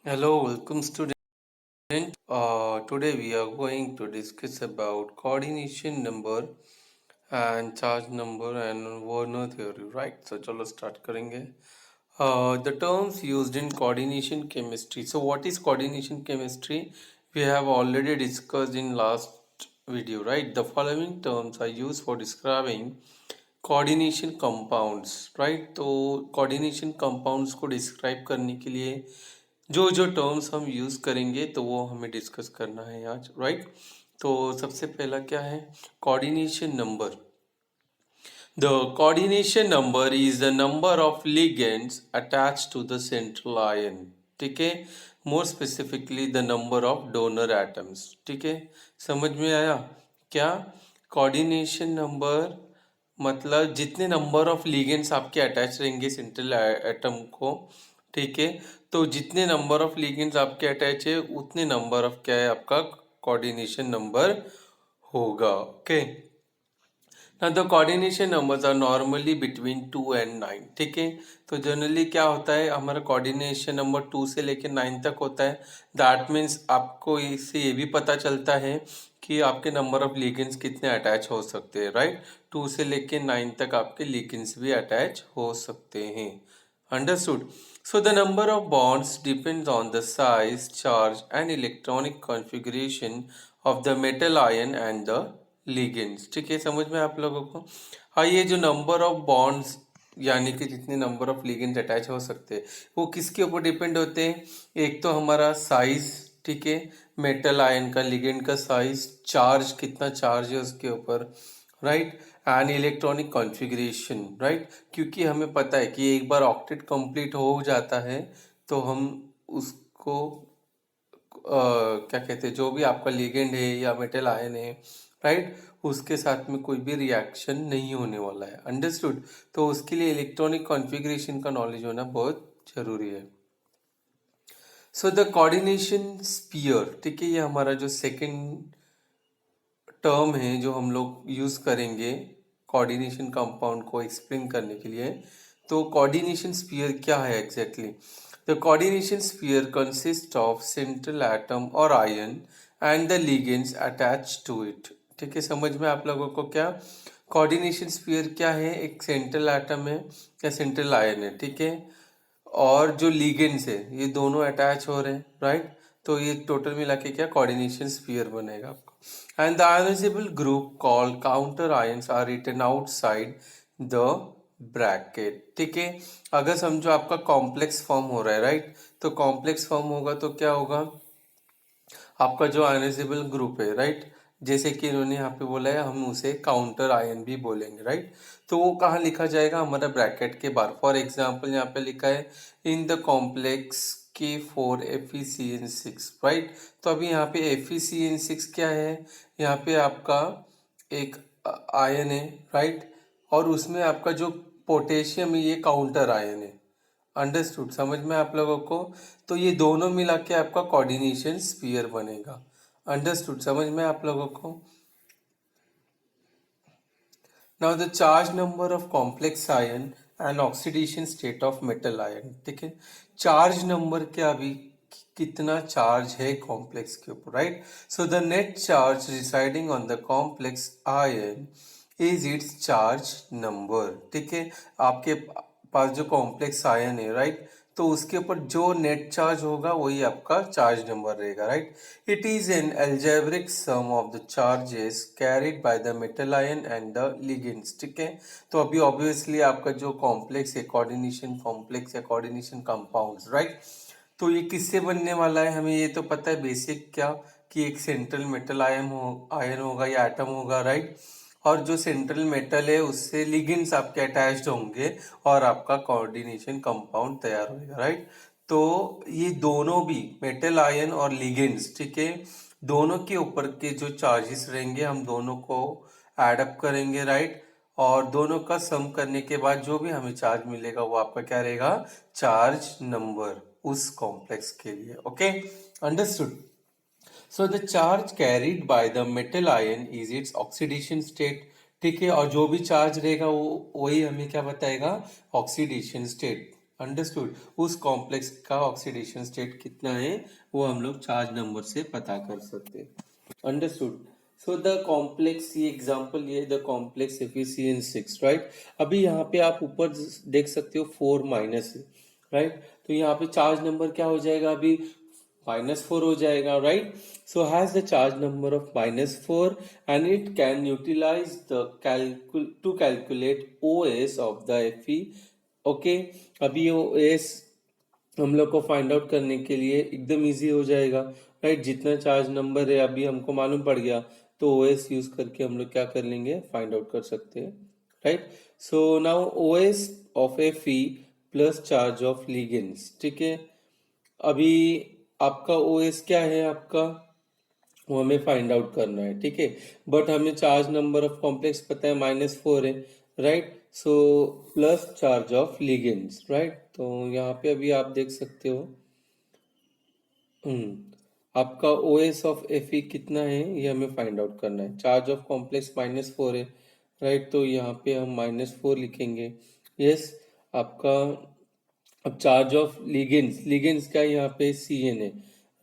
Hello, welcome student. Today we are going to discuss about coordination number and charge number and Werner theory, right? So चलो start करेंगे. The terms used in coordination chemistry. So what is coordination chemistry? We have already discussed in last video, right? The following terms are used for describing coordination compounds, right? तो coordination compounds को describe करने के लिए जो जो terms हम use करेंगे तो वो हमें डिस्कस करना है आज, राइट? तो सबसे पहला क्या है? Coordination number. The coordination number is the number of ligands attached to the central ion. ठीक है. More specifically the number of donor atoms. ठीक है, समझ में आया क्या? कोऑर्डिनेशन नंबर मतलब जितने नंबर ऑफ लिगेंड्स आपके अटैच रहेंगे सेंट्रल एटम को, ठीक है, तो जितने नंबर ऑफ लिगेंड्स आपके अटैच है उतने नंबर ऑफ क्या है आपका कोऑर्डिनेशन नंबर होगा. Okay. Now the coordination numbers are normally between 2 and 9. ठीक है, तो जनरली क्या होता है हमारा कोऑर्डिनेशन नंबर 2 से लेकर 9 तक होता है. दैट मीन्स आपको इससे ये भी पता चलता है कि आपके नंबर ऑफ लिगेंड्स कितने अटैच हो सकते हैं, राइट? 2 से लेकर 9 तक आपके लिगेंड्स भी अटैच हो सकते हैं. Understood. So the number of bonds depends on the size, charge and electronic configuration of the metal ion and the ligands. ठीक है, समझ में आप लोगों को? हाँ, ये जो नंबर ऑफ बॉन्ड्स यानी कि जितने नंबर ऑफ लिगेंड्स अटैच हो सकते हैं वो किसके ऊपर डिपेंड होते हैं? एक तो हमारा साइज, ठीक है, मेटल आयन का, लिगेंड का साइज, चार्ज, कितना चार्ज है उसके ऊपर, right, and electronic configuration, right? क्योंकि हमें पता है कि एक बार ऑक्टेट कंप्लीट हो जाता है तो हम उसको क्या कहते हैं, जो भी आपका लिगेंड है या मेटल आयन है, राइट, उसके साथ में कोई भी रिएक्शन नहीं होने वाला है. अंडरस्टूड. तो उसके लिए इलेक्ट्रॉनिक कॉन्फ़िगरेशन का नॉलेज होना बहुत जरूरी है. सो द कोऑर्डिनेशन स्फीयर, ठीक है, ये हमारा जो सेकंड टर्म है जो हम लोग यूज करेंगे कोऑर्डिनेशन कंपाउंड को एक्सप्लेन करने के लिए. तो कोऑर्डिनेशन स्फीयर क्या है exactly? The coordination sphere consist of central atom और ion and the ligands attach to it. ठीक है, समझ में आप लोगों को क्या? कोऑर्डिनेशन स्फीयर क्या है? एक सेंट्रल एटम है या सेंट्रल आयन है, ठीक है, और जो लिगेंड्स है ये दोनों अटैच हो रहे हैं, राइट? तो ये टोटल मिला के क्या कोऑर्डिनेशन स्फीयर बनेगा आपको. And the ionizable group called counter ions are written outside the bracket. ठीक है, अगर समझो आपका कॉम्प्लेक्स फॉर्म हो रहा है, राइट, तो कॉम्प्लेक्स फॉर्म होगा तो क्या होगा? आपका जो आयोनाइजेबल ग्रुप है, राइट, जैसे कि इन्होंने यहाँ पे बोला है हम उसे काउंटर आयन भी बोलेंगे, राइट? तो वो कहाँ लिखा जाएगा? हमारा ब्रैकेट के बाहर. फॉर एग्जाम्पल यहाँ पे लिखा है in the complex K4FeCN6, right? तो अभी यहाँ पे FeCN6 क्या है? यहाँ पे आपका एक आयन है, राइट, और उसमें आपका जो पोटेशियम है ये काउंटर आयन है. अंडरस्टूड, समझ में आप लोगों को? तो ये दोनों मिला के आपका कोऑर्डिनेशन स्फीयर बनेगा. अंडरस्टूड, समझ में आप लोगों को? Now the charge number of complex ion and oxidation state of metal ion. ठीक है, चार्ज नंबर क्या अभी कितना चार्ज है कॉम्प्लेक्स के ऊपर, right? So the net charge residing on the complex ion is it's charge number. ठीक है, आपके पास जो कॉम्प्लेक्स आयन है, राइट, तो उसके ऊपर जो नेट चार्ज होगा वही आपका चार्ज नंबर रहेगा, right? It is an algebraic sum of the charges carried by the metal ion and the ligands. ठीक है, तो अभी ऑब्वियसली आपका जो कॉम्प्लेक्स है कोऑर्डिनेशन कॉम्प्लेक्स या कोऑर्डिनेशन कंपाउंड्स, राइट, तो ये किससे बनने वाला है हमें ये तो पता है बेसिक क्या, कि एक सेंट्रल मेटल आयन होगा या एटम होगा, राइट, और जो सेंट्रल मेटल है उससे लिगेंड्स आपके अटैच्ड होंगे और आपका कोऑर्डिनेशन कंपाउंड तैयार होगा, राइट? तो ये दोनों भी मेटल आयन और लिगेंड्स, ठीक है, दोनों के ऊपर के जो चार्जेस रहेंगे हम दोनों को ऐड अप करेंगे, राइट, और दोनों का सम करने के बाद जो भी हमें चार्ज मिलेगा वो आपका क्या रहेगा? चार्ज नंबर उस कॉम्प्लेक्स के लिए. Okay, understood. So the charge carried by the metal ion is its oxidation state. ठीक है, और जो भी चार्ज रहेगा वो वही हमें क्या बताएगा? Oxidation state. अंडरस्टूड। उस कॉम्प्लेक्स का ऑक्सीडेशन स्टेट कितना है वो हम लोग चार्ज नंबर से पता कर सकते हैं। अंडरस्टूड। सो द कॉम्प्लेक्स, ये एग्जांपल, ये द कॉम्प्लेक्स Fe6, राइट। अभी यहाँ पे आप ऊपर देख सकते हो 4 माइनस है, राइट। तो यहाँ पे चार्ज नंबर क्या हो जाएगा, अभी -4 हो जाएगा, right. So has the charge number of -4 and it can utilize the to calculate OS of द Fe। ओके, अभी OS हम लोग को फाइंड आउट करने के लिए एकदम इजी हो जाएगा, राइट। जितना चार्ज नंबर है अभी हमको मालूम पड़ गया, तो ओएस यूज करके हम लोग क्या कर लेंगे, फाइंड आउट कर सकते हैं, right. So now OS of Fe plus charge of ligands, ठीक है। अभी आपका ओएस क्या है आपका, वो हमें फाइंड आउट करना है, ठीक है। बट हमें चार्ज नंबर ऑफ कॉम्प्लेक्स पता है -4 है, right. So plus charge of ligands, right. तो यहाँ पे अभी आप देख सकते हो, आपका OS ऑफ Fe कितना है ये हमें फाइंड आउट करना है। चार्ज ऑफ कॉम्प्लेक्स -4 है, राइट। तो यहाँ पे हम -4 लिखेंगे, यस। आपका अब चार्ज ऑफ लिगेंड्स, लिगेंड्स का यहाँ पे Cn है,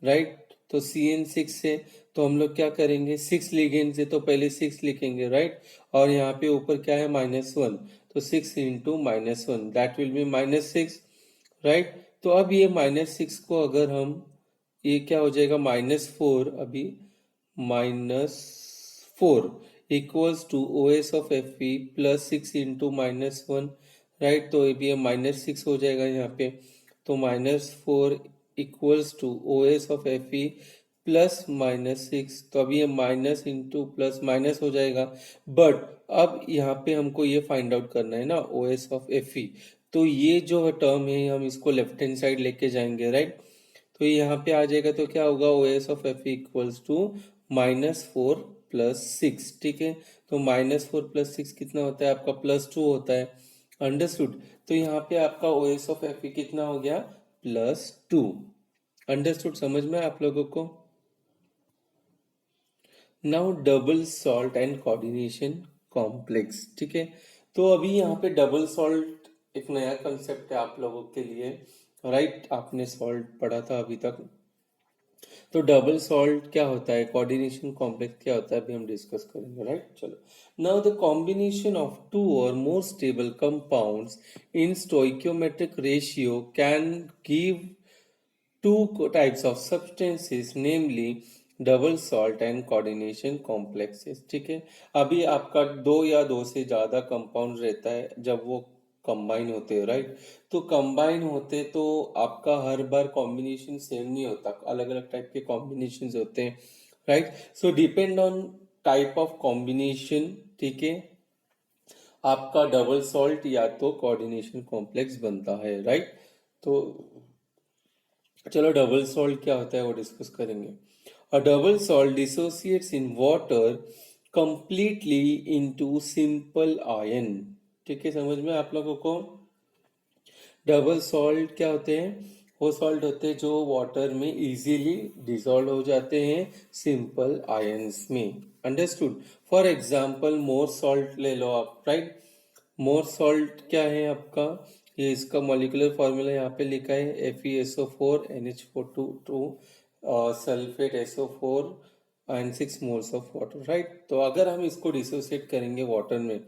राइट। तो Cn 6 है, तो हम लोग क्या करेंगे, 6 लिगेंड्स है तो पहले 6 लिखेंगे, राइट। और यहाँ पे ऊपर क्या है, -1, तो 6 into -1 that will be -6, right. तो अब ये -6 को अगर हम, ये क्या हो जाएगा, -4, अभी -4 equals to OS of Fe plus 6 into -1, right. तो ये भी -6 हो जाएगा यहाँ पे। तो -4 equals to OS of Fe plus -6, तो अभी ये माइनस इंटू प्लस माइनस हो जाएगा। बट अब यहाँ पे हमको ये फाइंड आउट करना है ना OS ऑफ Fe, तो ये जो टर्म है हम इसको लेफ्ट हैंड साइड लेके जाएंगे, राइट। तो ये यहाँ पे आ जाएगा, तो क्या होगा, OS of Fe equals to -4 plus 6, ठीक है। तो -4 प्लस 6 कितना होता है आपका, +2 होता है, अंडरस्टूड। तो यहाँ पे आपका OS ऑफ Fe कितना हो गया, +2, अंडरस्टूड, समझ में आप लोगों को। Now double salt and coordination complex, ठीक है। तो अभी यहाँ पे डबल सॉल्ट एक नया कंसेप्ट है आप लोगों के लिए, राइट। आपने सॉल्ट पढ़ा था अभी तक। तो डबल सॉल्ट क्या होता है, कोऑर्डिनेशन कॉम्प्लेक्स क्या होता है, अभी हम डिस्कस करेंगे, राइट। चलो, now the combination of two और more stable compounds in stoichiometric ratio can give two types of substances, namely double salt and coordination complexes, ठीक है। अभी आपका दो या दो से ज्यादा कंपाउंड रहता है, जब वो कंबाइन होते हैं, राइट। तो कंबाइन होते तो आपका हर बार कॉम्बिनेशन सेम नहीं होता, अलग अलग टाइप के कॉम्बिनेशन होते हैं, right. So depend on type of combination, ठीक है, आपका डबल सॉल्ट या तो कोऑर्डिनेशन कॉम्प्लेक्स बनता है, राइट। तो चलो डबल सॉल्ट क्या होता है वो डिस्कस करेंगे। अ double salt dissociates in water completely into simple ion, ठीक है, समझ में आप लोगों को। डबल सॉल्ट क्या होते हैं, वो सॉल्ट होते हैं जो वाटर में इजीली डिसॉल्व हो जाते हैं सिंपल आयंस में, understood. For example more salt ले लो आप, राइट। मोर सॉल्ट क्या है आपका, ये इसका मॉलिक्यूलर फॉर्मूला यहाँ पे लिखा है, FeSO4 NH4 sulphate SO4 and 6 moles of water, right. तो अगर हम इसको डिसोसिएट करेंगे वाटर में,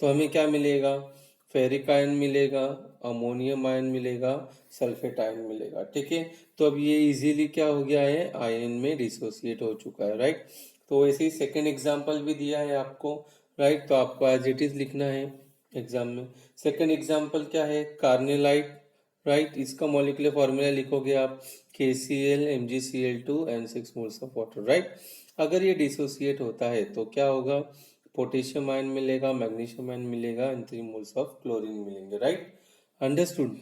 तो हमें क्या मिलेगा, फेरिक आयन मिलेगा, अमोनियम आयन मिलेगा, सल्फेट आयन मिलेगा, ठीक है। तो अब ये इजीली क्या हो गया है, आयन में डिसोसिएट हो चुका है, राइट। तो ऐसे ही सेकेंड एग्जाम्पल भी दिया है आपको, राइट। तो आपको एज इट इज लिखना है एग्जाम में। सेकेंड एग्जाम्पल क्या है, कार्नेलाइट, राइट। इसका मॉलिक्यूलर फॉर्मूला लिखोगे आप, KCl MgCl2 and 6 moles of water, right. अगर ये डिसोसिएट होता है तो क्या होगा, पोटेशियम आयन मिलेगा, मैग्नीशियम आयन मिलेगा एंड 3 मोल्स ऑफ क्लोरीन मिलेंगे, राइट, अंडरस्टूड।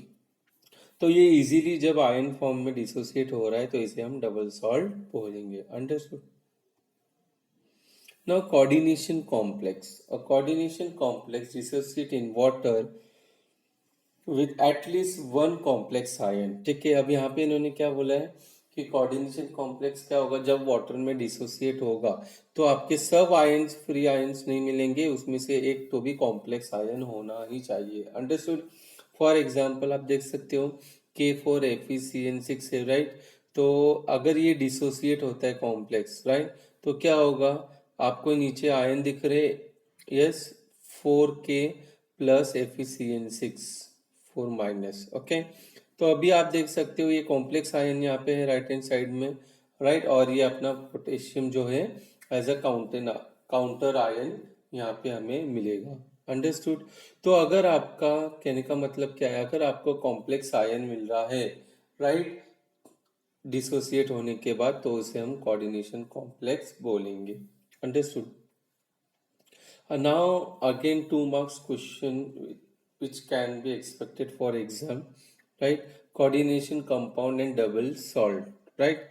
तो ये इजीली जब आयन फॉर्म में डिसोसिएट हो रहा है तो इसे हम डबल सॉल्ट बोलेंगे, understood. Now coordination complex, a coordination complex dissociate in water with at least one complex ion, ठीक है। अब यहाँ पे इन्होंने क्या बोला है कि कोऑर्डिनेशन कॉम्प्लेक्स क्या होगा, जब वाटर में डिसोसिएट होगा तो आपके सब आयंस फ्री आयंस नहीं मिलेंगे, उसमें से एक तो भी कॉम्प्लेक्स आयन होना ही चाहिए, अंडरस्टूड। फॉर एग्जाम्पल आप देख सकते हो K4FeCN6 है, राइट। तो अगर ये डिसोसिएट होता है कॉम्प्लेक्स, राइट, तो क्या होगा, आपको नीचे आयन दिख रहे, yes, 4K plus FeCN6, 4 minus, okay. तो अभी आप देख सकते हो ये कॉम्प्लेक्स आयन यहाँ पे है राइट हैंड साइड में, राइट, और ये अपना पोटेशियम जो है एज अ काउंटर आयन यहाँ पे हमें मिलेगा। अंडरस्टूड। तो अगर आपका कहने का मतलब क्या है, अगर आपको कॉम्प्लेक्स आयन मिल रहा है, राइट, डिसोसिएट होने के बाद, तो उसे हम कोऑर्डिनेशन कॉम्प्लेक्स बोलेंगे। Understood. Now again 2 marks question which can be expected for exam, right? Coordination compound and double salt, right?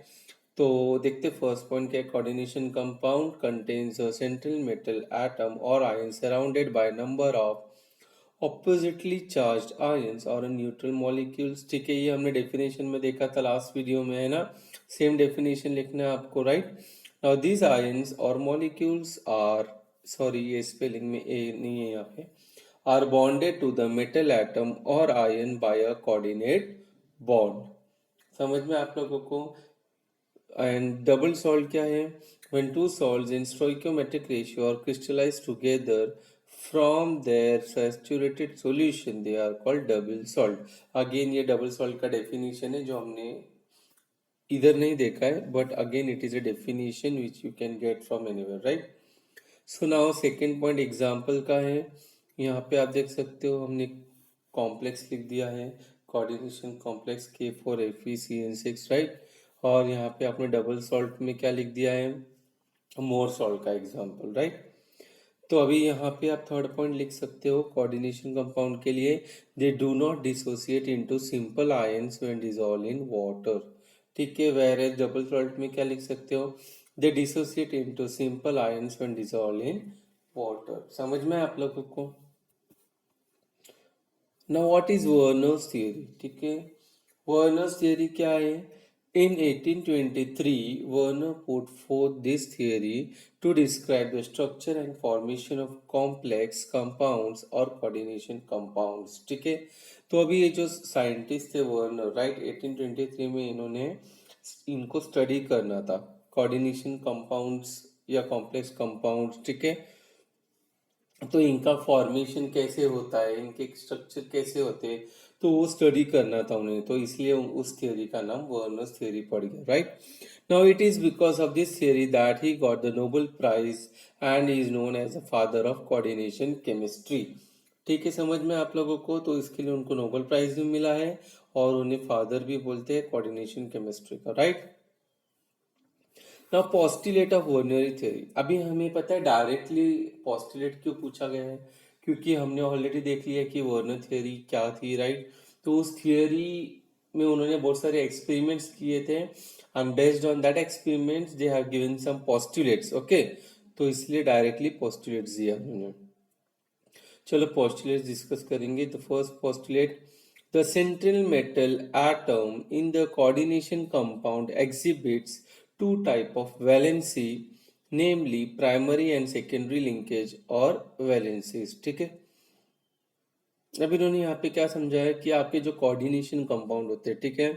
तो देखते फर्स्ट पॉइंट क्या है। Coordination compound contains a central metal atom और ion surrounded by number of oppositely charged ions और neutral molecules. ठीक है, ये हमने डेफिनेशन में देखा था लास्ट वीडियो में, है ना। सेम डेफिनेशन लिखना है आपको, राइट। नाउ दीज आयंस और मॉलिक्यूल्स आर, सॉरी ये स्पेलिंग में ए नहीं है यहाँ पे, are bonded to the metal atom और ion by a coordinate bond. समझ में आप लोगों को। एंड डबल सॉल्ट क्या है, when two salts in stoichiometric ratio are crystallized together from their saturated solution they are called double salt। Again ये double salt का डेफिनेशन है जो हमने इधर नहीं देखा है, but again it is a definition which you can get from anywhere, right. So now second point example का है। यहाँ पे आप देख सकते हो हमने कॉम्प्लेक्स लिख दिया है, कोऑर्डिनेशन कॉम्प्लेक्स K4FeCN6, राइट। और यहाँ पे आपने डबल सॉल्ट में क्या लिख दिया है, मोर सॉल्ट का एग्जाम्पल, राइट। तो अभी यहाँ पे आप थर्ड पॉइंट लिख सकते हो कोऑर्डिनेशन कंपाउंड के लिए, they do not dissociate into simple ions when dissolve in water. ठीक है, वेयर एज डबल सॉल्ट में क्या लिख सकते हो, they dissociate into simple ions when dissolve in water. समझ में आप लोगों को। Now what is Werner's theory. ठीक है, वर्नर्स थियरी क्या है। In 1823, Werner put forth this theory to describe the structure and formation of complex compounds or coordination compounds। ठीक है, तो अभी ये जो साइंटिस्ट थे वर्नर, राइट, 1823 में इन्होंने इनको स्टडी करना था, कोऑर्डिनेशन कंपाउंड्स या कॉम्प्लेक्स कंपाउंड्स। ठीक है, तो इनका फॉर्मेशन कैसे होता है, इनके स्ट्रक्चर कैसे होते हैं, तो वो स्टडी करना था उन्हें, तो इसलिए उस थियरी का नाम वर्नर्स थियरी पड़ गया, right. Now it is because of this theory that he got the Nobel prize and is known as the father of coordination chemistry. ठीक है, समझ में आप लोगों को। तो इसके लिए उनको नोबेल प्राइज भी मिला है और उन्हें फादर भी बोलते हैं कोऑर्डिनेशन केमिस्ट्री का, राइट। नाउ पोस्टुलेट ऑफ वर्नरी थ्योरी। अभी हमें पता है डायरेक्टली पोस्टुलेट क्यों पूछा गया है, क्योंकि हमने ऑलरेडी देख लिया कि वर्नर थ्योरी क्या थी, राइट। तो उस थियोरी में उन्होंने बहुत सारे एक्सपेरिमेंट्स किए थे and based on that experiments they have given some postulates, okay. तो इसलिए डायरेक्टली पोस्टुलेट्स दिया उन्होंने। चलो पोस्टुलेट्स डिस्कस करेंगे। The first postulate, the central metal atom in the coordination compound exhibits two type of valency, namely primary and secondary linkage और valencies. ठीक है, अब इन्होंने यहाँ पे क्या समझाया कि आपके जो कोऑर्डिनेशन कंपाउंड होते हैं, ठीक है।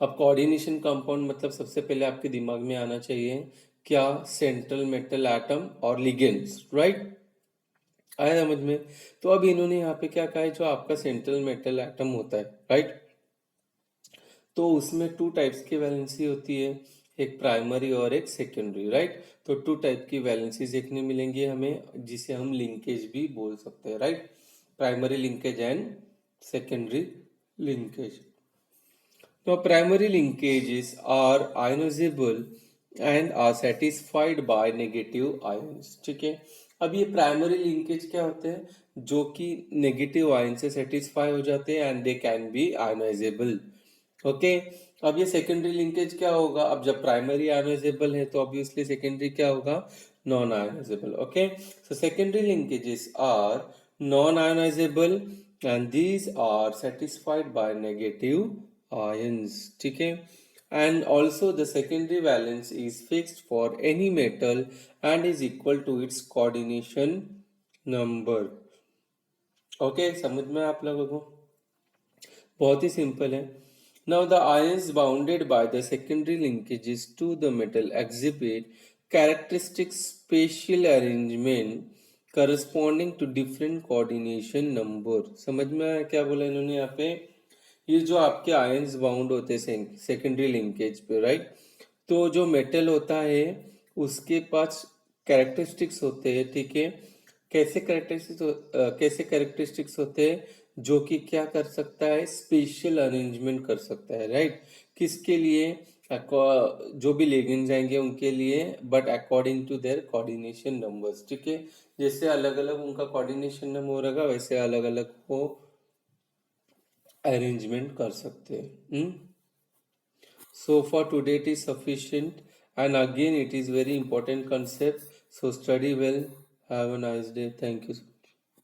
अब कोऑर्डिनेशन कंपाउंड मतलब सबसे पहले आपके दिमाग में आना चाहिए क्या, सेंट्रल मेटल एटम और लिगेंड्स, राइट। आया समझ में। तो अब इन्होंने यहाँ पे क्या कहा है, जो आपका सेंट्रल मेटल एटम होता है, राइट, तो उसमें टू टाइप्स की वैलेंसी होती है, एक प्राइमरी और एक सेकेंडरी, राइट। तो टू टाइप की वैलेंसी देखने मिलेंगी हमें, जिसे हम लिंकेज भी बोल सकते हैं, right. Primary linkage and secondary linkage. तो primary linkages are ionizable and are satisfied by negative ions। ठीक है, अब ये प्राइमरी लिंकेज क्या होते हैं, जो कि नेगेटिव आयन से सेटिस्फाई हो जाते हैं and they can be ionisable, okay. अब ये सेकेंडरी लिंकेज क्या होगा, अब जब प्राइमरी आयोनाइजेबल है तो ऑब्वियसली सेकेंडरी क्या होगा, non ionizable, okay. So secondary linkages are non ionizable and these आर satisfied by negative ions। ठीक है, and also the secondary valence is fixed for any metal and is equal to its coordination number। Okay, समझ में आप लोगों को? बहुत ही simple है. Now the ions bounded by the secondary linkages to the metal exhibit characteristic spatial arrangement corresponding to different coordination number. समझ में आया क्या बोला इन्होंने यहाँ पे? ये जो आपके आयंस बाउंड होते हैं सेकेंडरी लिंकेज पे, राइट? तो जो मेटल होता है उसके पास कैरेक्टरिस्टिक्स होते हैं, ठीक है? कैसे कैरेक्टरिस्टिक्स होते हैं? जो कि क्या कर सकता है, स्पेशल अरेंजमेंट कर सकता है, राइट? किसके लिए? जो भी लेगेंड्स आएंगे उनके लिए, but according to their coordination numbers, ठीक है? जैसे अलग अलग उनका कोऑर्डिनेशन नंबर होगा वैसे अलग अलग वो अरेंजमेंट कर सकते हैं. So for today it is sufficient, and again it is very important concept. So study well. Have a nice day. Thank you.